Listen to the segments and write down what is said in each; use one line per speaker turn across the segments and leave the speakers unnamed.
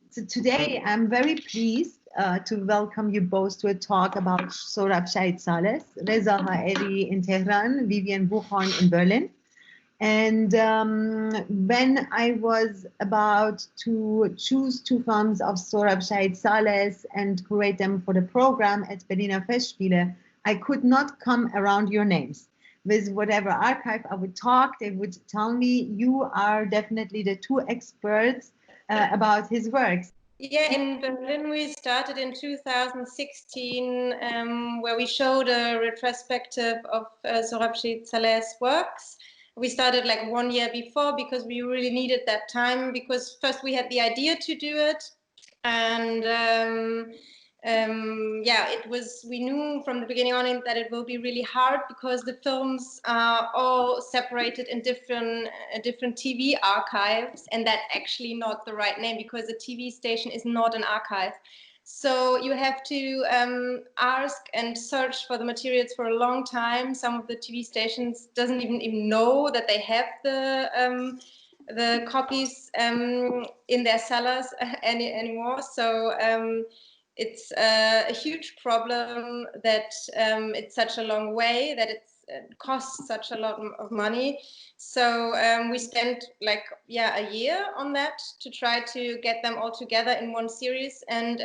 So today I'm very pleased to welcome you both to a talk about Sohrab Shahid Saless, Reza Haeri in Tehran, Vivien Buchhorn in Berlin. And when I was about to choose two films of Sohrab Shahid Saless and curate them for the program at Berliner Festspiele, I could not come around your names. With whatever archive I would talk, they would tell me you are definitely the two experts about his works.
Yeah, in Berlin we started in 2016 where we showed a retrospective of Sohrab Shahid Saless works. We started like 1 year before because we really needed that time, because first we had the idea to do it, and yeah, we knew from the beginning on that it will be really hard because the films are all separated in different TV archives, and that's actually not the right name because a TV station is not an archive. So you have to ask and search for the materials for a long time. Some of the TV stations doesn't even know that they have the copies in their cellars anymore. So it's a huge problem that it's such a long way, that it costs such a lot of money. So we spent like a year on that to try to get them all together in one series, and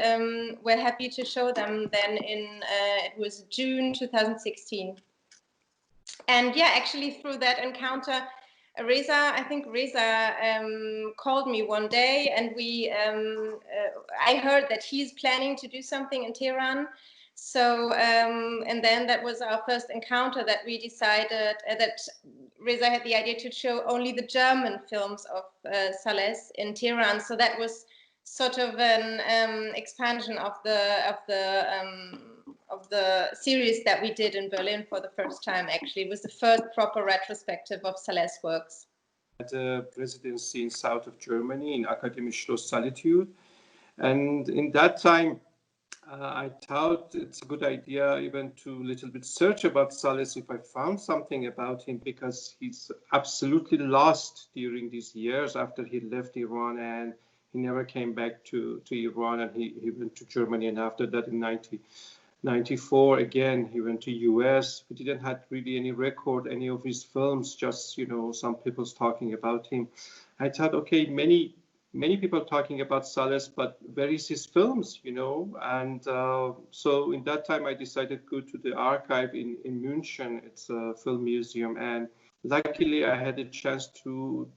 we're happy to show them then in it was June 2016. And yeah, actually through that encounter, I think Reza called me one day, and I heard that he's planning to do something in Tehran. So, and then that was our first encounter, that we decided that Reza had the idea to show only the German films of Saless in Tehran. So that was sort of an expansion of the series that we did in Berlin for the first time. Actually, it was the first proper retrospective of Saless works.
At a residency in south of Germany in Academic Schloss Solitude, and in that time I thought it's a good idea even to little bit search about Saless if I found something about him, because he's absolutely lost during these years after he left Iran, and he never came back to Iran, and he went to Germany, and after that in 1994 again he went to US. We didn't have really any record, any of his films, just some people's talking about him. I thought, okay, many people talking about Saless, but where is his films, and so in that time I decided to go to the archive in München. It's a film museum, and luckily I had a chance to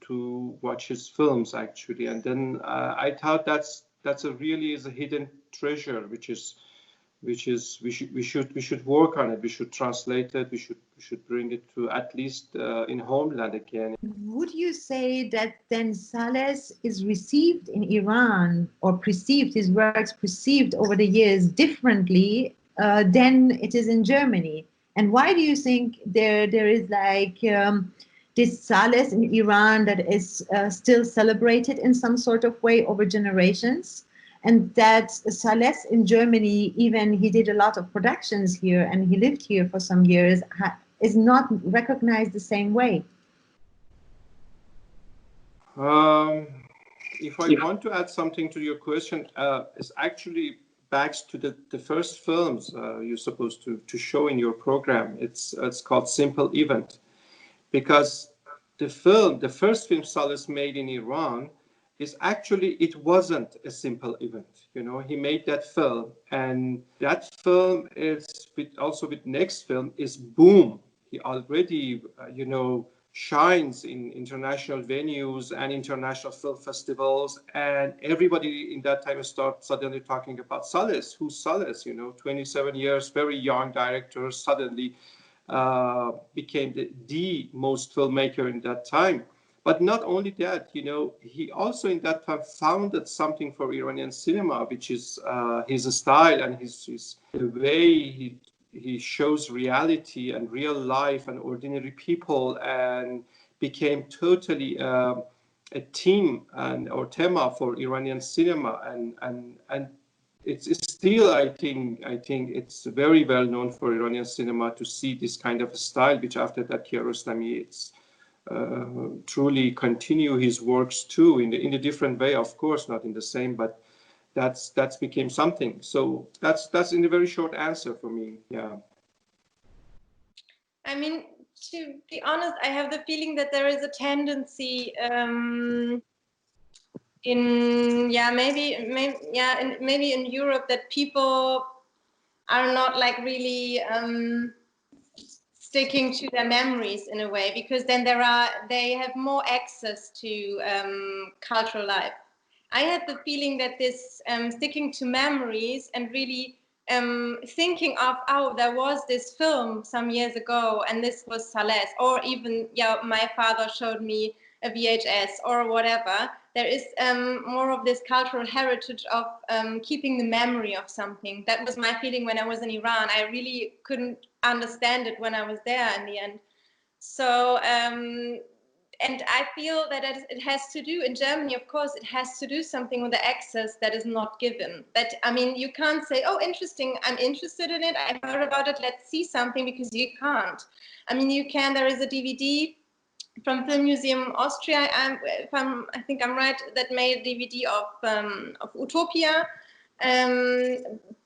watch his films actually, and then I thought that's really is a hidden treasure, which is we should work on it. We should translate it. We should bring it to at least in homeland again.
Would you say that then Saless is received in Iran, or his works perceived over the years differently than it is in Germany? And why do you think there is like this Saless in Iran that is still celebrated in some sort of way over generations? And that Saless in Germany, even he did a lot of productions here and he lived here for some years, is not recognized the same way.
If I want to add something to your question, it's actually backs to the first films you're supposed to show in your program. It's called Simple Event, because the first film Saless made in Iran is actually, it wasn't a simple event. He made that film, and that film is also with next film is boom. He already, shines in international venues and international film festivals, and everybody in that time starts suddenly talking about Saless. Who's Saless? 27 years, very young director, suddenly became the most filmmaker in that time. But not only that, he also in that time founded something for Iranian cinema, which is his style and the way he shows reality and real life and ordinary people, and became totally a theme or thema for Iranian cinema, and it's still, I think it's very well known for Iranian cinema to see this kind of style, which after that Kiarostami it's truly continue his works too in a different way, of course, not in the same, but that's became something. So that's in a very short answer for me. Yeah.
I mean, to be honest, I have the feeling that there is a tendency maybe in Europe that people are not like really sticking to their memories in a way, because then they have more access to cultural life. I had the feeling that this sticking to memories and really thinking of, oh, there was this film some years ago and this was Saless, or even my father showed me a VHS or whatever. There is more of this cultural heritage of keeping the memory of something. That was my feeling when I was in Iran. I really couldn't understand it when I was there in the end. So, and I feel that it has to do, in Germany, of course, it has to do something with the access that is not given. That, I mean, you can't say, oh, interesting, I'm interested in it, I heard about it, let's see something, because you can't. I mean, you can, there is a DVD from Film Museum Austria, I think I'm right, that made a DVD of Utopia,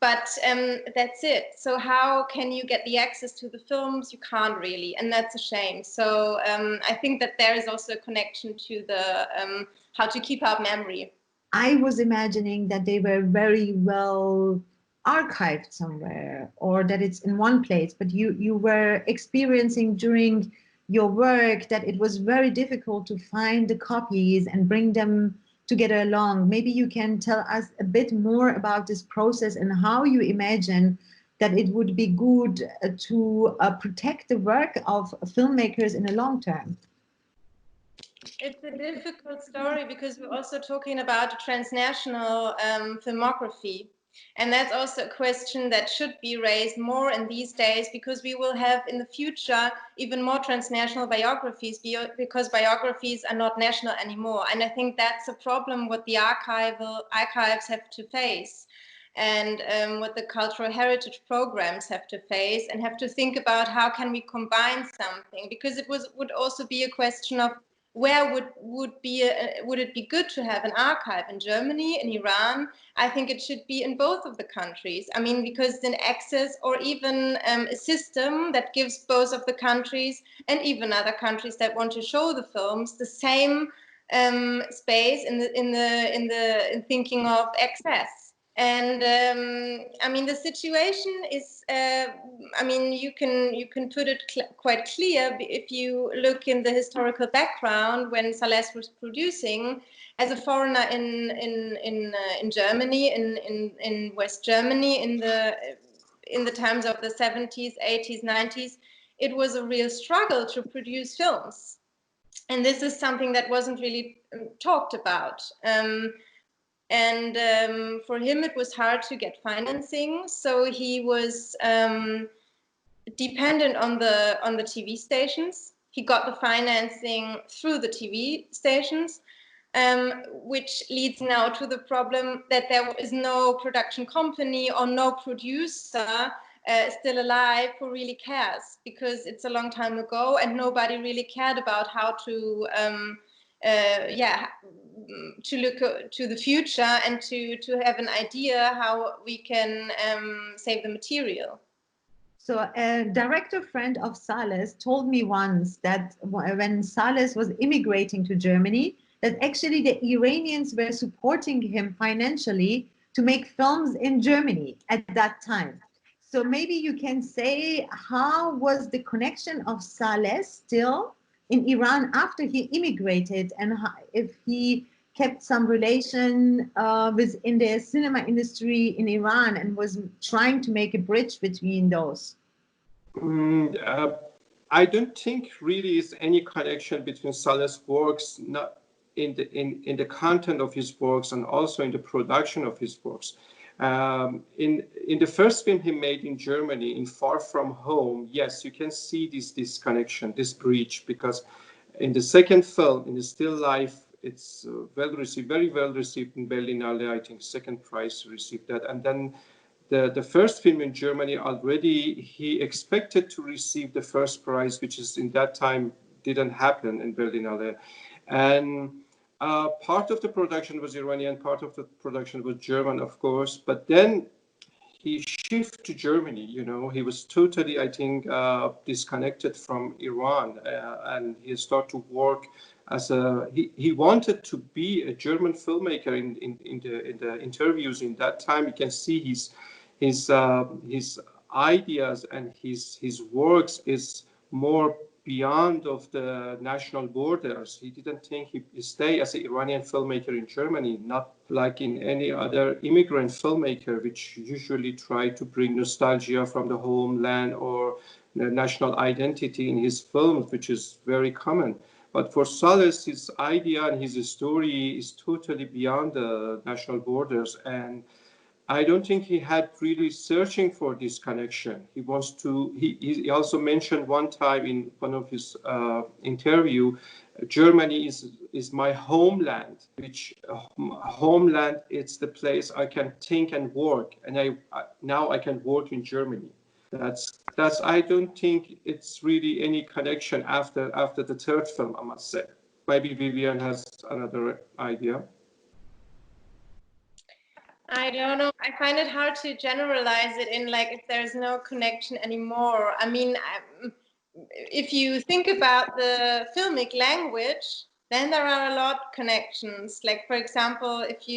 but that's it. So how can you get the access to the films? You can't really, and that's a shame. So I think that there is also a connection to the how to keep our memory.
I was imagining that they were very well archived somewhere, or that it's in one place, but you were experiencing during your work that it was very difficult to find the copies and bring them together along. Maybe you can tell us a bit more about this process and how you imagine that it would be good to protect the work of filmmakers in the long term.
It's a difficult story because we're also talking about a transnational filmography. And that's also a question that should be raised more in these days, because we will have in the future even more transnational biographies, because biographies are not national anymore. And I think that's a problem what the archives have to face, and what the cultural heritage programs have to face, and have to think about how can we combine something, because it would also be a question of where would it be good to have an archive in Germany, in Iran? I think it should be in both of the countries. I mean, because then access, or even a system that gives both of the countries and even other countries that want to show the films the same space in thinking of access. And I mean, the situation is, I mean, you can put it quite clear if you look in the historical background when Saless was producing as a foreigner in Germany, in West Germany, in the times of the 70s, 80s, 90s. It was a real struggle to produce films, and this is something that wasn't really talked about. And for him, it was hard to get financing, so he was dependent on the TV stations. He got the financing through the TV stations, which leads now to the problem that there is no production company or no producer still alive who really cares, because it's a long time ago and nobody really cared about how to to look to the future and to have an idea how we can save the material.
So a director friend of Saless told me once that when Saless was immigrating to Germany, that actually the Iranians were supporting him financially to make films in Germany at that time. So maybe you can say, how was the connection of Saless still in Iran after he immigrated, and if he kept some relation within the cinema industry in Iran and was trying to make a bridge between those?
I don't think really is any connection between Saless' works, not in the content of his works and also in the production of his works. In the first film he made in Germany, in Far From Home, yes, you can see this connection, this bridge, because in the second film, in the Still Life, it's well received, very well received in Berlinale. I think second prize received that. And then the first film in Germany, already he expected to receive the first prize, which is in that time didn't happen in Berlinale. And part of the production was Iranian, part of the production was German, of course. But then he shifted to Germany. You know, he was totally, I think, disconnected from Iran, and he started to work as a. He wanted to be a German filmmaker. In the interviews in that time, you can see his ideas and his works is more beyond of the national borders. He didn't think he stay as an Iranian filmmaker in Germany, not like in any other immigrant filmmaker, which usually try to bring nostalgia from the homeland or the national identity in his films, which is very common. But for Saless, his idea and his story is totally beyond the national borders, and I don't think he had really searching for this connection. He wants to. He also mentioned one time in one of his interview, Germany is my homeland. Which homeland? It's the place I can think and work, and now I can work in Germany. That's. I don't think it's really any connection after the third film, I must say. Maybe Vivien has another idea.
I don't know. I find it hard to generalize it in like if there's no connection anymore. I mean, if you think about the filmic language, then there are a lot of connections. Like, for example, if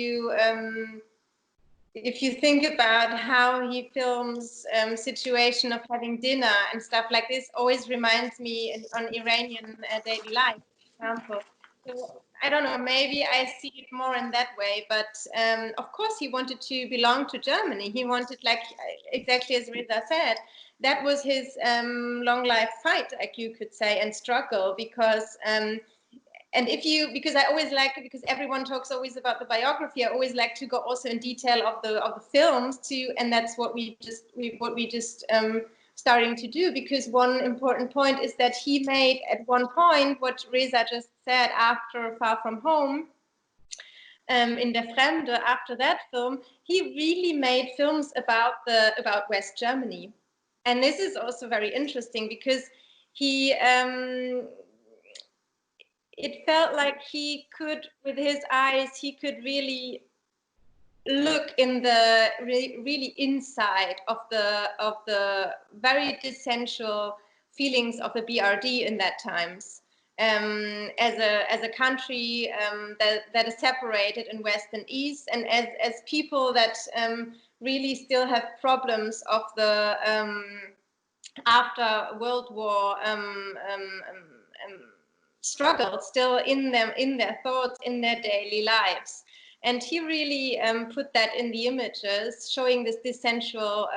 you think about how he films situation of having dinner and stuff like this, always reminds me on Iranian daily life, for example. So, I don't know, maybe I see it more in that way, but of course he wanted to belong to Germany. He wanted, like, exactly as Reza said, that was his long life fight, like you could say, and struggle, because because I always like, because everyone talks always about the biography, I always like to go also in detail of the films too, and that's what we just starting to do, because one important point is that he made at one point what Reza just said after Far From Home, in Der Fremde, after that film, he really made films about West Germany. And this is also very interesting because he it felt like he could, with his eyes, he could really look in the really inside of the very essential feelings of the BRD in that times, as a country that is separated in West and East, and as people that really still have problems of the after World War struggle still in their thoughts, in their daily lives. And he really put that in the images, showing this essential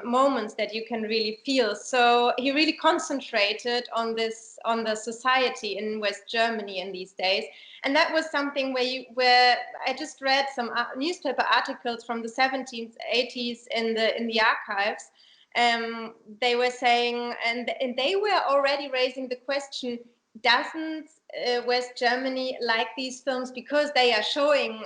moments that you can really feel. So he really concentrated on the society in West Germany in these days. And that was something where I just read some newspaper articles from the 70s, 80s in the archives. They were saying, and they were already raising the question, doesn't West Germany like these films because they are showing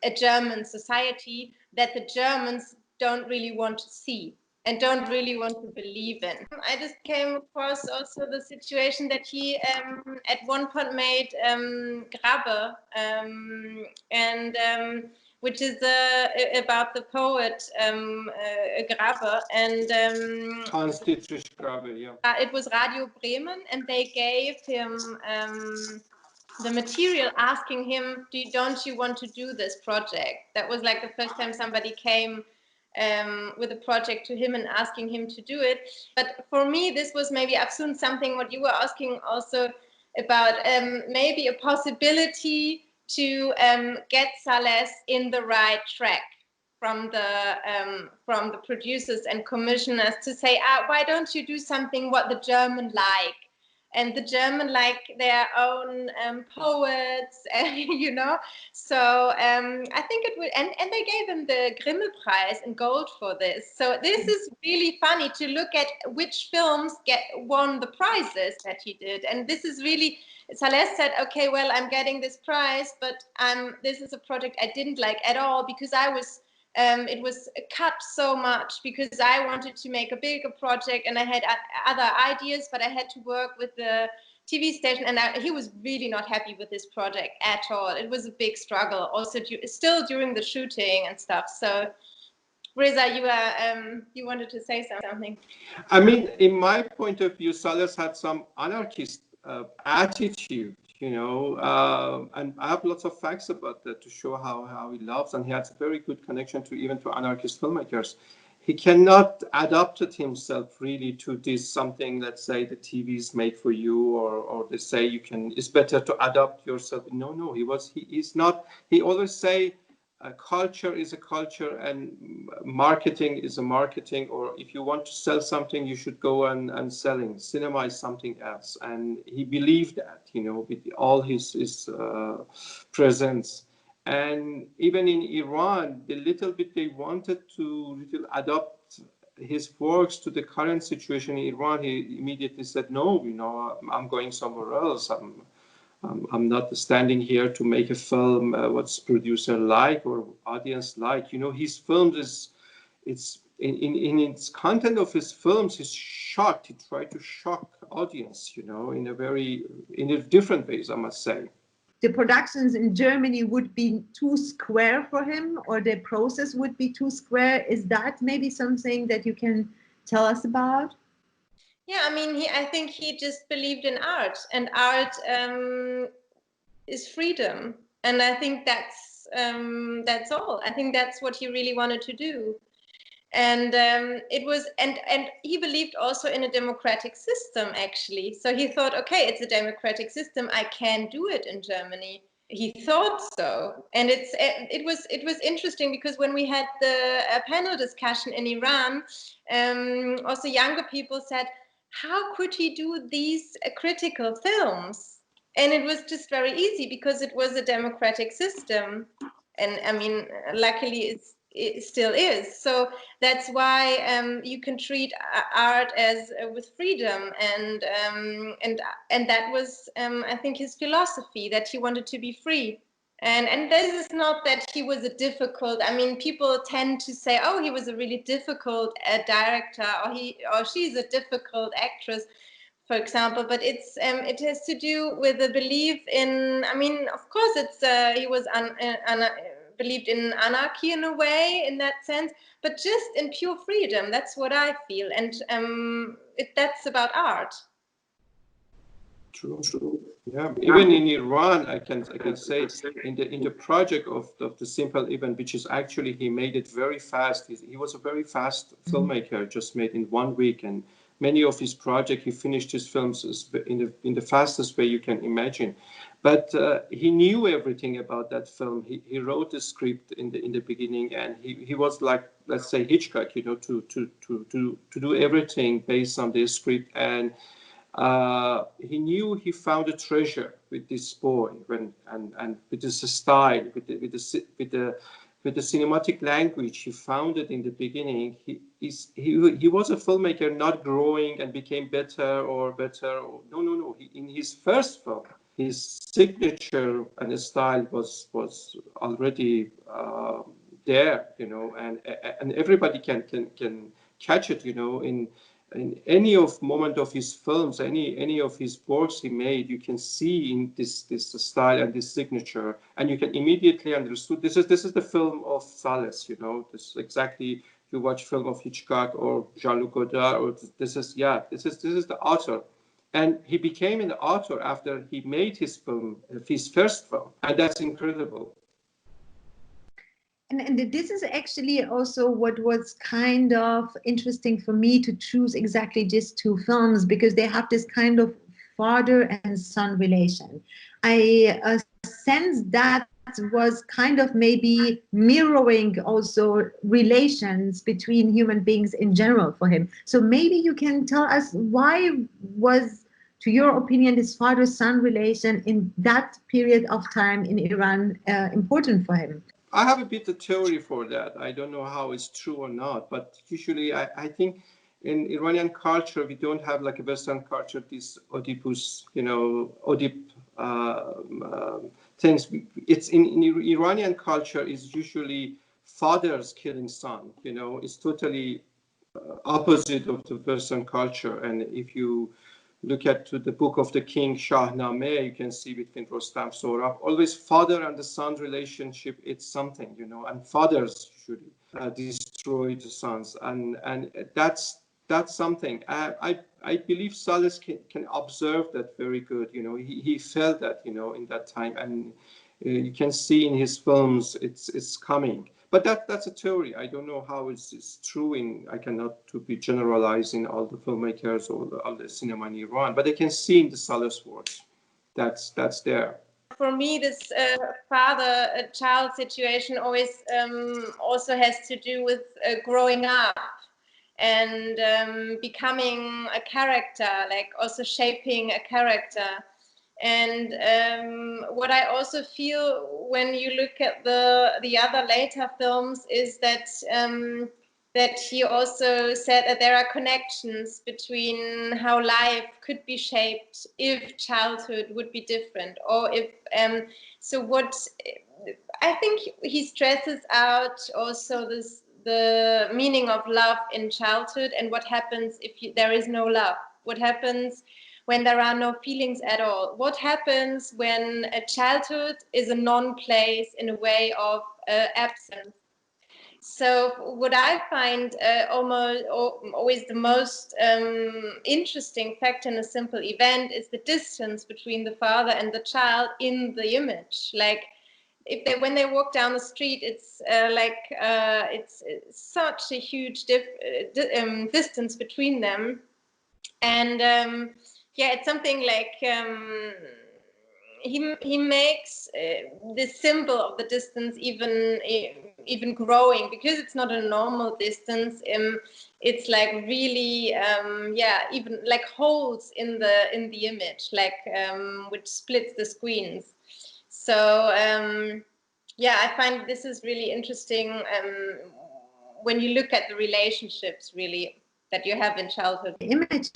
a German society that the Germans don't really want to see and don't really want to believe in. I just came across also the situation that he at one point made Grabe, which is about the poet Grabe, and
Hans-Dietrich Grabe, yeah.
It was Radio Bremen, and they gave him the material, asking him, don't you want to do this project? That was like the first time somebody came with a project to him and asking him to do it. But for me, this was maybe Afsun, something what you were asking also about, maybe a possibility to get Saless in the right track from the producers and commissioners, to say, why don't you do something what the German like? And the German like their own poets, you know. So I think it would, and they gave him the Grimme Prize in gold for this. So this is really funny to look at which films won the prizes that he did. And this is really, Saless said, okay, well, I'm getting this prize, but this is a project I didn't like at all, because I was it was cut so much because I wanted to make a bigger project and I had other ideas, but I had to work with the TV station, and he was really not happy with this project at all. It was a big struggle, also still during the shooting and stuff. So, Reza, you wanted to say something?
I mean, in my point of view, Saless had some anarchist attitude, you know, and I have lots of facts about that to show how he loves, and he has a very good connection to even to anarchist filmmakers. He cannot adapt himself really to this something, let's say the TV is made for you, or they say you can, it's better to adapt yourself. No, he is not, he always say culture is a culture and marketing is a marketing, or if you want to sell something, you should go and selling. Cinema is something else. And he believed that, you know, with all his presence. And even in Iran, the little bit they wanted to adapt his works to the current situation in Iran, he immediately said, no, you know, I'm going somewhere else. I'm not standing here to make a film what's producer like or audience like. You know, his films it's in its content of his films, he's shocked. He tried to shock audience, you know, in a different ways, I must say.
The productions in Germany would be too square for him, or the process would be too square. Is that maybe something that you can tell us about?
Yeah, I mean, I think he just believed in art, and art is freedom, and I think that's all. I think that's what he really wanted to do, and it was, and he believed also in a democratic system, actually. So he thought, okay, it's a democratic system, I can do it in Germany. He thought so, and it was interesting because when we had the panel discussion in Iran, also younger people said, how could he do these critical films? And it was just very easy because it was a democratic system, and I mean, luckily it still is. So that's why you can treat art as with freedom, and that was I think his philosophy, that he wanted to be free. And this is not that he was a difficult, I mean, people tend to say, oh, he was a really difficult director, or he or she's a difficult actress, for example, but it has to do with a belief in, I mean, of course it's he was believed in anarchy in a way, in that sense, but just in pure freedom. That's what I feel, and that's about art.
True. Yeah, even in Iran, I can say in the project of the Simple Event, which is actually, he made it very fast. He was a very fast filmmaker, just made in 1 week, and many of his projects, he finished his films in the fastest way you can imagine. But he knew everything about that film. He wrote the script in the beginning, and he was like, let's say, Hitchcock, you know, to do everything based on the script. And he knew he found a treasure with this boy, and with this style, with the cinematic language he found it in the beginning. He was a filmmaker, not growing and became better. No. In his first film, his signature and his style was already there, you know, and everybody can catch it, you know, in any moment of his films, any of his works he made, you can see in this style and this signature, and you can immediately understand this is the film of Saless, you know. This is exactly, you watch film of Hitchcock or Jean-Luc Godard, or this is the author. And he became an author after he made his film, his first film, and that's incredible.
And this is actually also what was kind of interesting for me to choose exactly these two films, because they have this kind of father and son relation. I sense that was kind of maybe mirroring also relations between human beings in general for him. So maybe you can tell us, why was, to your opinion, this father-son relation in that period of time in Iran important for him?
I have a bit of theory for that. I don't know how it's true or not, but usually I think in Iranian culture, we don't have like a Western culture, this Oedipus, you know, Oedip things. It's in Iranian culture is usually fathers killing son, you know, is totally opposite of the Western culture. And if you look at to the book of the king Shahnameh, you can see between Rostam, Sohrab, always father and the son relationship, it's something, you know, and fathers usually destroy the sons, and that's something. I believe Saless can observe that very good, you know, he felt that, you know, in that time, and you can see in his films it's coming. But that's a theory. I don't know how it's true. I cannot to be generalizing all the filmmakers or all the cinema in Iran, but I can see in the Saless works that's there.
For me, this father-child situation always also has to do with growing up and becoming a character, like also shaping a character. And what I also feel when you look at the other later films is that that he also said that there are connections between how life could be shaped if childhood would be different, or if so. What I think he stresses out also the meaning of love in childhood, and what happens if there is no love. What happens when there are no feelings at all? What happens when a childhood is a non-place in a way of absence? So what I find always the most interesting fact in a simple event is the distance between the father and the child in the image. Like when they walk down the street, it's it's such a huge distance between them. And yeah, it's something like he makes the symbol of the distance even growing, because it's not a normal distance. It's like really yeah, even like holes in the image, like which splits the screens. So yeah, I find this is really interesting when you look at the relationships really that you have in childhood.
The image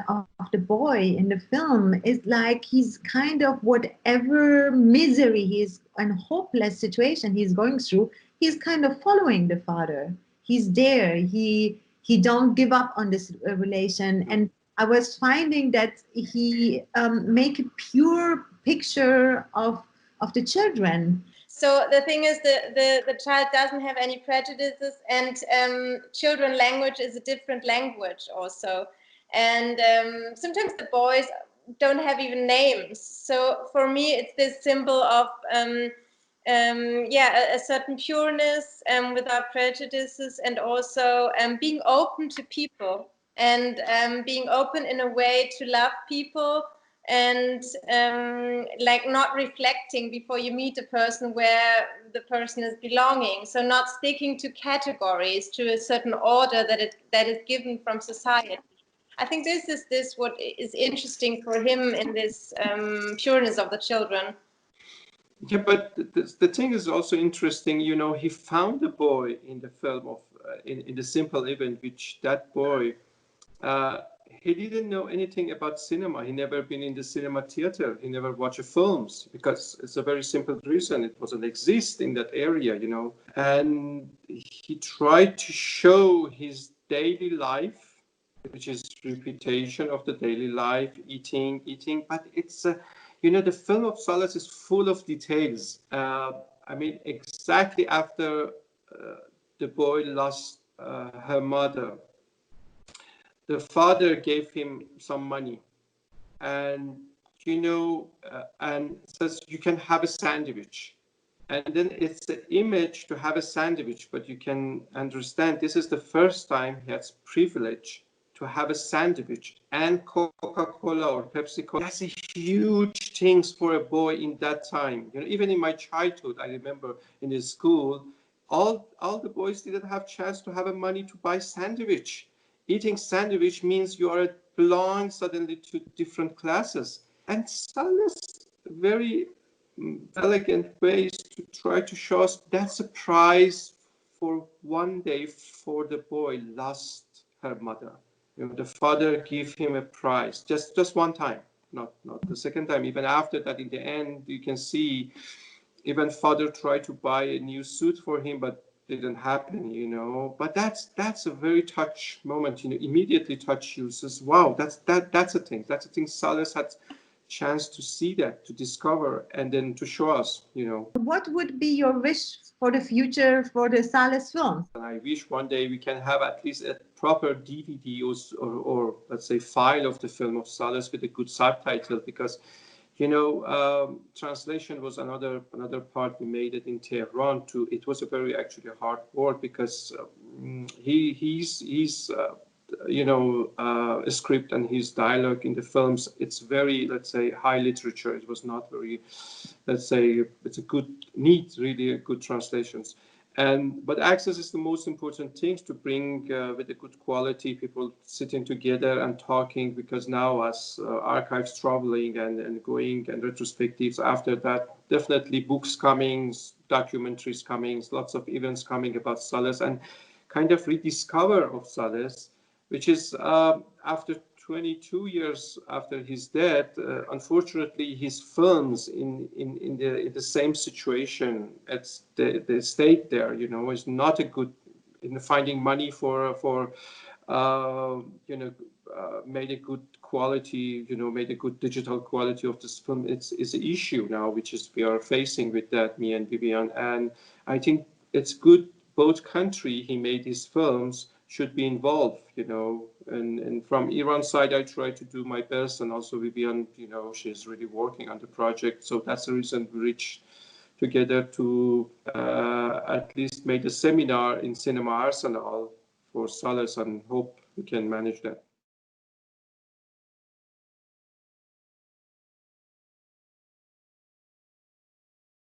of the boy in the film is like he's kind of whatever misery he's and hopeless situation he's going through, he's kind of following the father. He's there. He don't give up on this relation. And I was finding that he make a pure picture of the children.
So the thing is, the child doesn't have any prejudices, and children language is a different language also. And sometimes the boys don't have even names. So for me, it's this symbol of yeah, a certain pureness without prejudices, and also being open to people, and being open in a way to love people, and like not reflecting before you meet a person where the person is belonging. So not sticking to categories, to a certain order that is given from society. I think this is what is interesting for him in this pureness of the children.
Yeah, but the thing is also interesting, you know, he found a boy in the film of, in the simple event, which that boy, he didn't know anything about cinema. He never been in the cinema theater. He never watched films, because it's a very simple reason. It doesn't exist in that area, you know. And he tried to show his daily life, which is repetition of the daily life, eating, but it's a, you know, the film of Saless is full of details. I mean, exactly after the boy lost her mother, the father gave him some money, and, you know, and says, you can have a sandwich. And then it's the image to have a sandwich, but you can understand this is the first time he has privilege to have a sandwich and Coca-Cola or Pepsi-Cola. That's a huge thing for a boy in that time. You know, even in my childhood, I remember in the school, all the boys didn't have chance to have a money to buy sandwich. Eating sandwich means you are belong suddenly to different classes. And Saless very elegant ways to try to show us that's a prize for one day for the boy lost her mother. You know, the father give him a prize just one time, not the second time. Even after that, in the end, you can see even father tried to buy a new suit for him, but didn't happen, you know. But that's a very touch moment, you know, immediately touch you. Says, wow, that's a thing. That's a thing Saless had chance to see, that, to discover, and then to show us, you know.
What would be your wish for the future for the Saless films?
And I wish one day we can have at least a proper DVD or let's say file of the film of Saless with a good subtitle, because, you know, translation was another part we made it in Tehran too. It was a very actually hard work, because he's you know, a script and his dialogue in the films, it's very, let's say, high literature. It was not very, let's say, it's a good, neat, really a good translations. But access is the most important thing to bring with a good quality, people sitting together and talking, because now as archives traveling and going and retrospectives after that, definitely books coming, documentaries coming, lots of events coming about Saless, and kind of rediscover of Saless, which is after 22 years after his death, unfortunately, his films in the same situation as the state there, you know, is not a good in finding money for you know, made a good quality, you know, made a good digital quality of this film. It's an issue now, which is we are facing with that, me and Vivien, and I think it's good both country he made his films should be involved, you know, and from Iran side, I try to do my best, and also Vivien, you know, she's really working on the project. So that's the reason we reached together to at least make a seminar in Cinema Arsenal for Saless, and hope we can manage that.